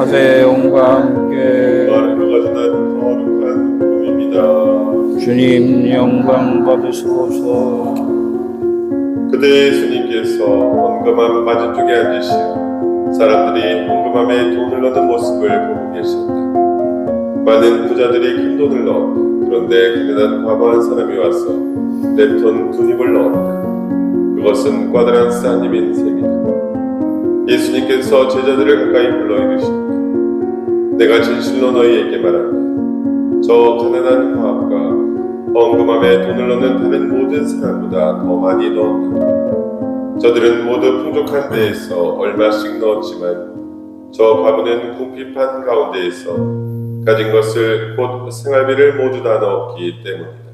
가세온과 함께 하늘과 지난 거룩한 꿈입니다. 주님 영광 받으소서. 그때 예수님께서 헌금함 맞은쪽에 앉으시어 사람들이 헌금함에 돈을 넣는 모습을 보고 계셨다. 많은 부자들이 큰 돈을 넣었다. 그런데 가난한 과부한 사람이 와서 랩돈 2입을 넣었다. 그것은 꽈드랑 싼 힘인 셈이다. 예수님께서 제자들을 가까이 불러 이르시되 내가 진실로 너희에게 말한다. 저 가난한 과부가 헌금함에 돈을 넣는 다른 모든 사람보다 더 많이 넣었다. 저들은 모두 풍족한 데에서 얼마씩 넣었지만 저 과부는 궁핍한 가운데에서 가진 것을 곧 생활비를 모두 다 넣었기 때문이다.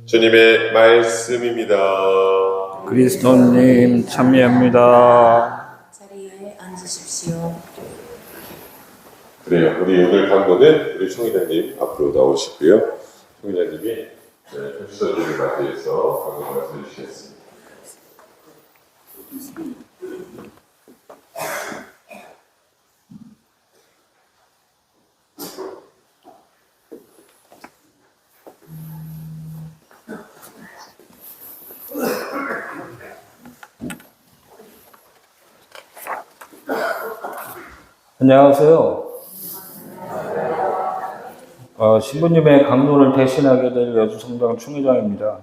주님의 말씀입니다. 그리스도님 참여합니다. 자리에 앉으십시오. 그래요. 우리 오늘 강도는 우리 총회장님 앞으로 나오시고요. 총회장님이 주소지를 맞이해서 강도 말씀해 주시겠습니다. 안녕하세요. 신부님의 강론을 대신하게 될 여주성당 총회장입니다.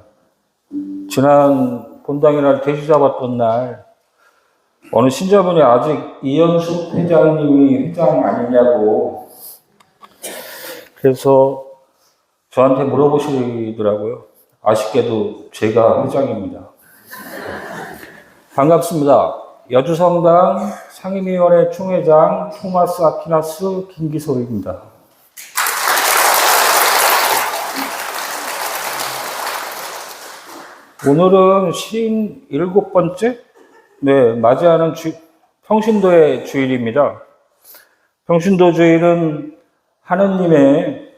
지난 본당이날 대시 잡았던 날 어느 신자분이 아직 이현숙 회장님이 회장 아니냐고 그래서 저한테 물어보시더라고요. 아쉽게도 제가 회장입니다. 반갑습니다. 여주성당 상임위원회 총회장 토마스 아퀴나스 김기솔입니다. 오늘은 57번째? 맞이하는 평신도의 주일입니다. 평신도 주일은 하느님의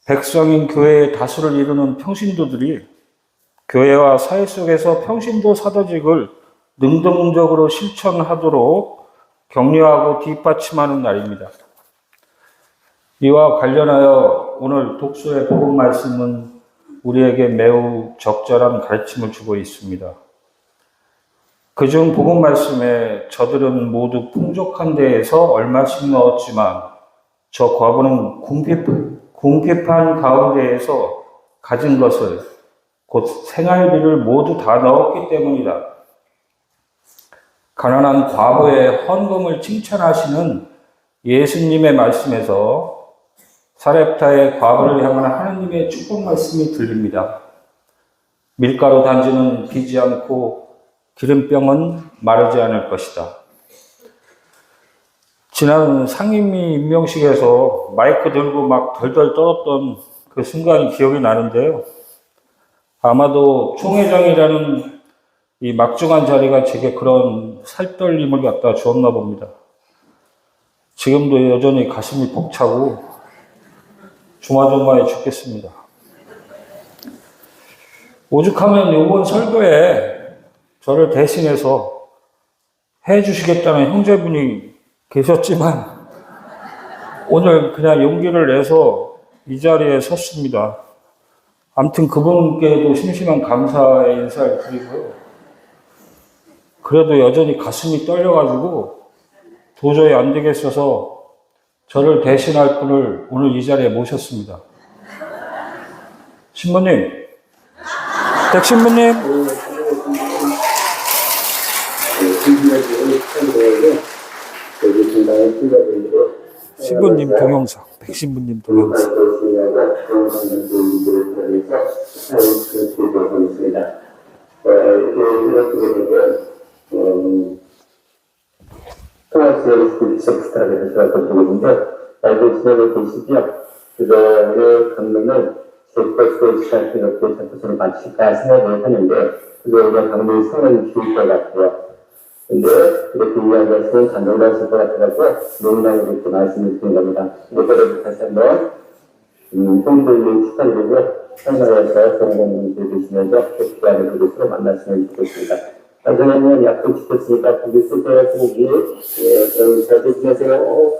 백성인 교회의 다수를 이루는 평신도들이 교회와 사회 속에서 평신도 사도직을 능동적으로 실천하도록 격려하고 뒷받침하는 날입니다. 이와 관련하여 오늘 독서의 복음 말씀은 우리에게 매우 적절한 가르침을 주고 있습니다. 그중 복음 말씀에 저들은 모두 풍족한 데에서 얼마씩 넣었지만 저 과부는 궁핍한 가운데에서 가진 것을 곧 생활비를 모두 다 넣었기 때문이다. 가난한 과부의 헌금을 칭찬하시는 예수님의 말씀에서 사렙타의 과부를 향한 하나님의 축복 말씀이 들립니다. 밀가루 단지는 비지 않고 기름병은 마르지 않을 것이다. 지난 상임위 임명식에서 마이크 들고 막 덜덜 떨었던 그 순간이 기억이 나는데요. 아마도 총회장이라는 이 막중한 자리가 제게 그런 살떨림을 갖다 주었나 봅니다. 지금도 여전히 가슴이 벅차고 조마조마해 죽겠습니다. 오죽하면 이번 설교에 저를 대신해서 해주시겠다는 형제분이 계셨지만 오늘 그냥 용기를 내서 이 자리에 섰습니다. 아무튼 그분께도 심심한 감사의 인사를 드리고요. 그래도 여전히 가슴이 떨려가지고 도저히 안 되겠어서 저를 대신할 분을 오늘 이 자리에 모셨습니다. 신부님, 댁신부님. 신부님 동영상, 백신부님 동영상. 토마스 비석스타를 해서 보는데 알고 지내고 계시죠? 그거의 강론을 제것으로 시작해 놓고 작품으로 마칠까 생각을 하는데 그게 우리가 강론이 성은 좋을 것 같아요. 근데 이렇게 이야기하시면 감동하실 것 같아서 농담으로 이렇게 말씀을 드린 겁니다. 이거를 다시 한번 홍보를 축하드리고 설명해서 성공을 들으시면서 귀하는 그릇으로 만났으면 좋겠습니다. 방송에는 약속 지켰으니까 고기 쓸 때가 고기. 예, 그럼 잘 조심하세요.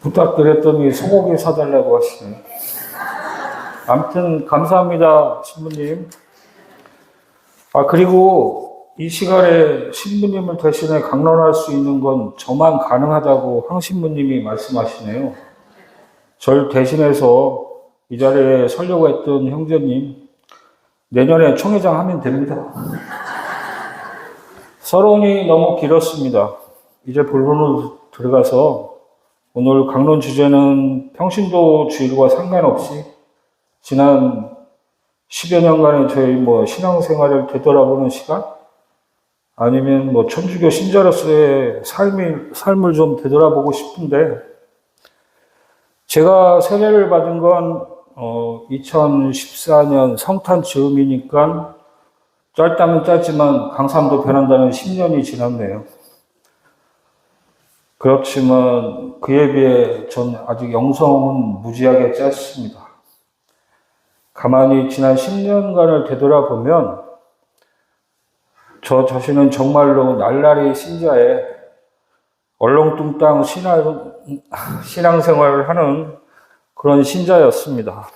부탁드렸더니 소고기 사달라고 하시네. 아무튼 감사합니다, 신부님. 그리고 이 시간에 신부님을 대신해 강론할 수 있는 건 저만 가능하다고 황 신부님이 말씀하시네요. 절 대신해서 이 자리에 서려고 했던 형제님, 내년에 총회장 하면 됩니다. 서론이 너무 길었습니다. 이제 본론으로 들어가서 오늘 강론 주제는 평신도 주일과 상관없이 지난 10여 년간의 저희 신앙생활을 되돌아보는 시간? 아니면 천주교 신자로서의 삶을 좀 되돌아보고 싶은데, 제가 세례를 받은 건 2014년 성탄 즈음이니까 짧다면 짧지만 강산도 변한다는 10년이 지났네요. 그렇지만 그에 비해 전 아직 영성은 무지하게 짧습니다. 가만히 지난 10년간을 되돌아보면 저 자신은 정말로 날라리 신자의 얼렁뚱땅 신앙생활을 하는 그런 신자였습니다.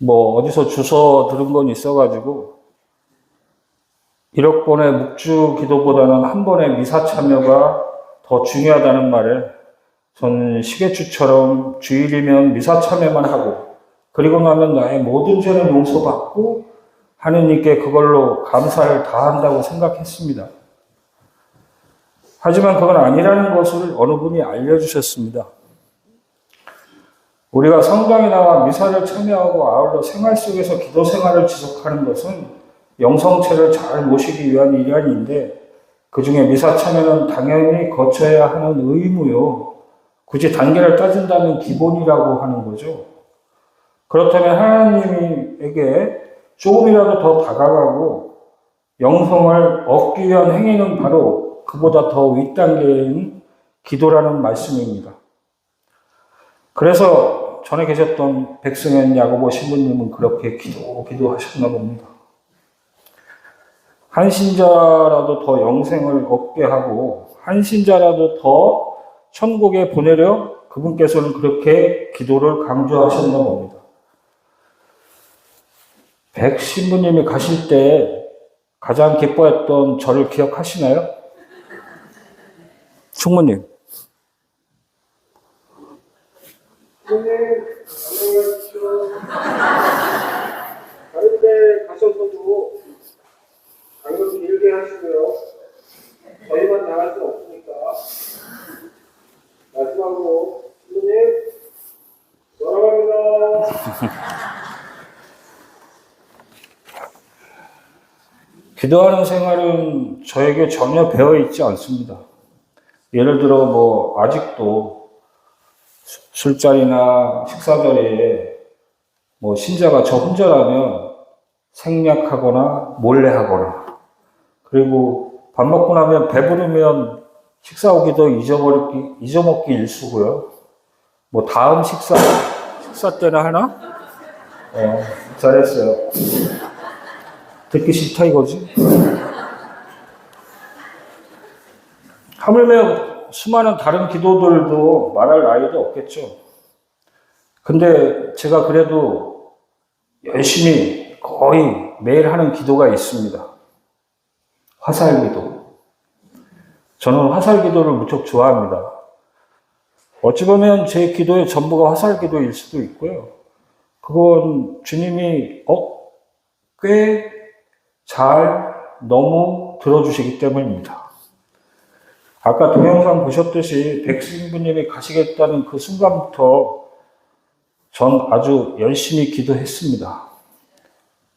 어디서 주워 들은 건 있어가지고 1억 번의 묵주 기도보다는 한 번의 미사 참여가 더 중요하다는 말에 저는 시계추처럼 주일이면 미사 참여만 하고 그리고 나면 나의 모든 죄는 용서받고 하느님께 그걸로 감사를 다한다고 생각했습니다. 하지만 그건 아니라는 것을 어느 분이 알려주셨습니다. 우리가 성당에 나와 미사를 참여하고 아울러 생활 속에서 기도 생활을 지속하는 것은 영성체를 잘 모시기 위한 일환인데 그 중에 미사 참여는 당연히 거쳐야 하는 의무요. 굳이 단계를 따진다면 기본이라고 하는 거죠. 그렇다면 하나님에게 조금이라도 더 다가가고 영성을 얻기 위한 행위는 바로 그보다 더 윗단계인 기도라는 말씀입니다. 그래서 전에 계셨던 백승현 야고보 신부님은 그렇게 기도하셨나 봅니다. 한 신자라도 더 영생을 얻게 하고 한 신자라도 더 천국에 보내려 그분께서는 그렇게 기도를 강조하셨나 봅니다. 백 신부님이 가실 때 가장 기뻐했던 저를 기억하시나요? 충무님. 안녕하십시오. 다른 데 가셔서도 강연 길게 하시고요. 저희만 나갈 수 없으니까. 마지막으로, 신부님, 돌아갑니다. 기도하는 생활은 저에게 전혀 배어있지 않습니다. 예를 들어 아직도 술자리나 식사자리에 신자가 저 혼자라면 생략하거나 몰래 하거나 그리고 밥 먹고 나면 배부르면 식사 오기도 잊어먹기 일쑤고요. 다음 식사 때나 하나? 잘했어요. 듣기 싫다 이거지? 하물며 수많은 다른 기도들도 말할 나위도 없겠죠. 근데 제가 그래도 열심히 거의 매일 하는 기도가 있습니다. 화살기도. 저는 화살기도를 무척 좋아합니다. 어찌 보면 제 기도의 전부가 화살기도일 수도 있고요. 그건 주님이 꽤 잘 너무 들어주시기 때문입니다. 아까 동영상 보셨듯이 백신부님이 가시겠다는 그 순간부터 전 아주 열심히 기도했습니다.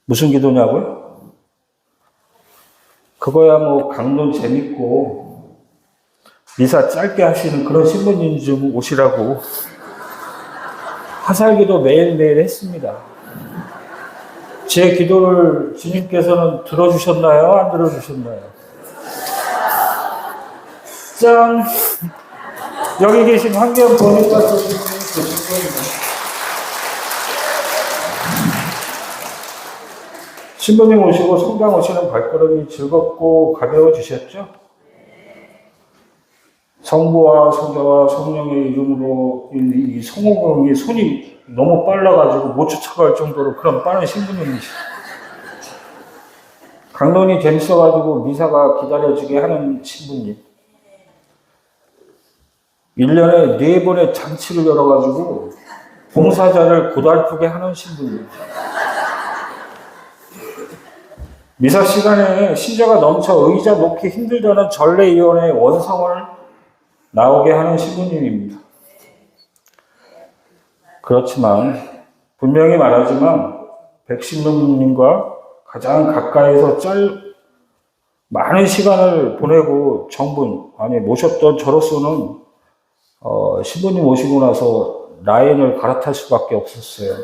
무슨 기도냐고요? 그거야 강론 재밌고 미사 짧게 하시는 그런 신부님 좀 오시라고 화살기도 매일매일 했습니다. 제 기도를 주님께서는 들어주셨나요? 안 들어주셨나요? 짠! 여기 계신 환경 번역가 선생님이 계신 겁니다. 신부님 오시고 성당 오시는 발걸음이 즐겁고 가벼워지셨죠? 성부와 성자와 성령의 이름으로 이 성호경이 손이 너무 빨라가지고 못 쫓아갈 정도로 그런 빠른 신부님이시죠. 강론이 재밌어가지고 미사가 기다려지게 하는 신부님. 1년에 4번의 잔치를 열어가지고 봉사자를 고달프게 하는 신부님. 미사 시간에 신자가 넘쳐 의자 놓기 힘들다는 전례위원회의 원성을 나오게 하는 신부님입니다. 그렇지만 분명히 말하지만 백신부님과 가장 가까이서 많은 시간을 보내고 모셨던 저로서는 신부님 오시고 나서 라인을 갈아탈 수밖에 없었어요.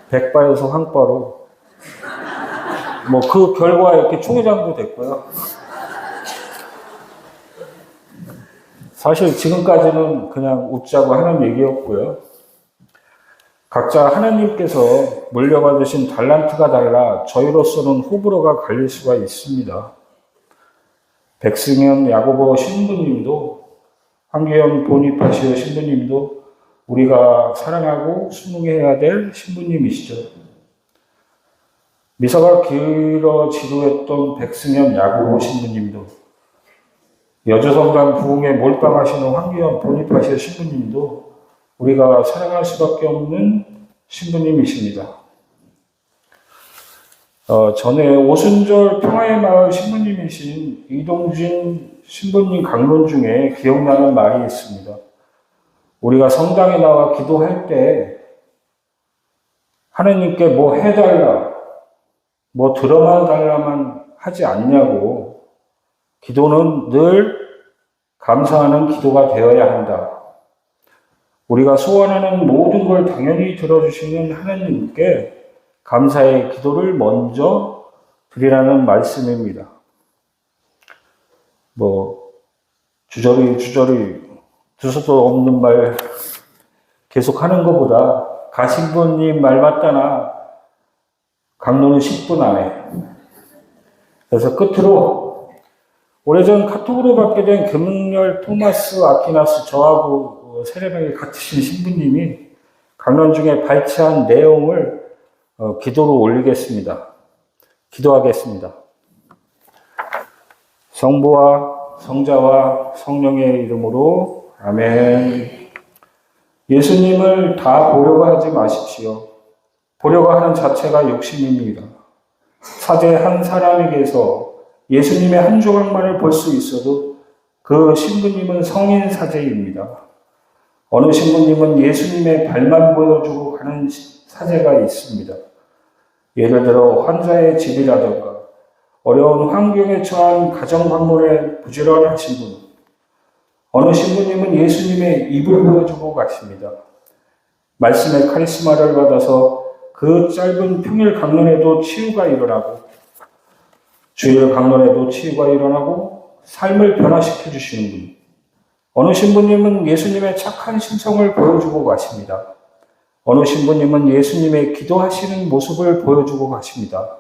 백바에서 황바로. 그 결과 이렇게 총회장도 됐고요. 사실 지금까지는 그냥 웃자고 하는 얘기였고요. 각자 하나님께서 물려받으신 달란트가 달라 저희로서는 호불호가 갈릴 수가 있습니다. 백승현 야고보 신부님도 황교안 보니파시오 신부님도 우리가 사랑하고 순응해야 될 신부님이시죠. 미사가 길어 지루했던 백승현 야고보 신부님도 여주성당 부흥에 몰빵하시는 황교안 보니파시오 신부님도 우리가 사랑할 수밖에 없는 신부님이십니다. 전에 오순절 평화의 마을 신부님이신 이동진 신부님 강론 중에 기억나는 말이 있습니다. 우리가 성당에 나와 기도할 때 하나님께 뭐 해달라, 뭐 들어만 달라만 하지 않냐고, 기도는 늘 감사하는 기도가 되어야 한다. 우리가 소원하는 모든 걸 당연히 들어주시는 하나님께 감사의 기도를 먼저 드리라는 말씀입니다. 주저리 두서도 없는 말 계속 하는 것보다 가신부님 말 맞다나 강론은 10분 안에. 그래서 끝으로 오래전 카톡으로 받게 된 금열 토마스 아퀴나스 저하고 세례명이 같으신 신부님이 강론 중에 발췌한 내용을 기도로 올리겠습니다. 기도하겠습니다. 성부와 성자와 성령의 이름으로 아멘. 예수님을 다 보려고 하지 마십시오. 보려고 하는 자체가 욕심입니다. 사제 한 사람에게서 예수님의 한 조각만을 볼 수 있어도 그 신부님은 성인 사제입니다. 어느 신부님은 예수님의 발만 보여주고 가는 사제가 있습니다. 예를 들어 환자의 집이라든가 어려운 환경에 처한 가정 방문에 부지런하신 분, 어느 신부님은 예수님의 입을 보여주고 가십니다. 말씀의 카리스마를 받아서 그 짧은 평일 강론에도 치유가 일어나고 주일 강론에도 치유가 일어나고 삶을 변화시켜 주시는 분, 어느 신부님은 예수님의 착한 심성을 보여주고 가십니다. 어느 신부님은 예수님의 기도하시는 모습을 보여주고 가십니다.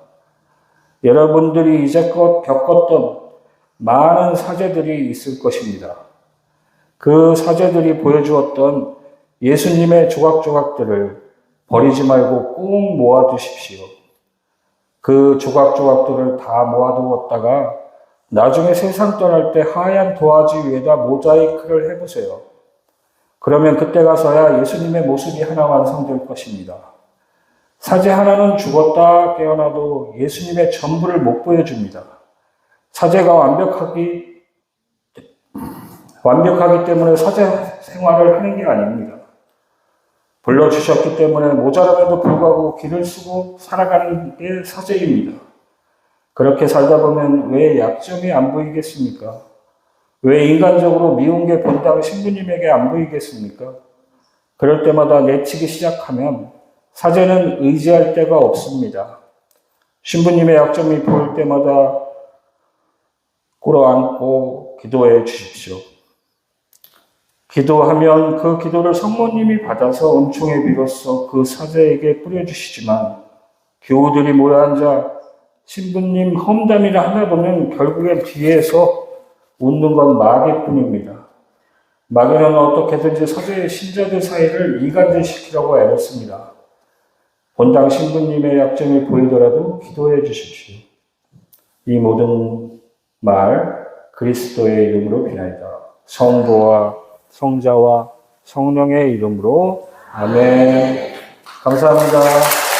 여러분들이 이제껏 겪었던 많은 사제들이 있을 것입니다. 그 사제들이 보여주었던 예수님의 조각조각들을 버리지 말고 꼭 모아두십시오. 그 조각조각들을 다 모아두었다가 나중에 세상 떠날 때 하얀 도화지 위에다 모자이크를 해보세요. 그러면 그때 가서야 예수님의 모습이 하나 완성될 것입니다. 사제 하나는 죽었다 깨어나도 예수님의 전부를 못 보여줍니다. 사제가 완벽하기 때문에 사제 생활을 하는 게 아닙니다. 불러주셨기 때문에 모자람에도 불구하고 길을 쓰고 살아가는 게 사제입니다. 그렇게 살다 보면 왜 약점이 안 보이겠습니까? 왜 인간적으로 미운 게 본당 신부님에게 안 보이겠습니까? 그럴 때마다 내치기 시작하면 사제는 의지할 데가 없습니다. 신부님의 약점이 보일 때마다 꿇어앉고 기도해 주십시오. 기도하면 그 기도를 성모님이 받아서 은총의 비로소 그 사제에게 뿌려주시지만 교우들이 모여 앉아 신부님 험담이라 하나 보면 결국엔 뒤에서 웃는 건 마귀뿐입니다. 마귀는 어떻게든지 서재의 신자들 사이를 이간질시키려고 애썼습니다. 본당 신부님의 약점이 보이더라도 기도해 주십시오. 이 모든 말 그리스도의 이름으로 비나이다. 성부와 성자와 성령의 이름으로 아멘. 감사합니다.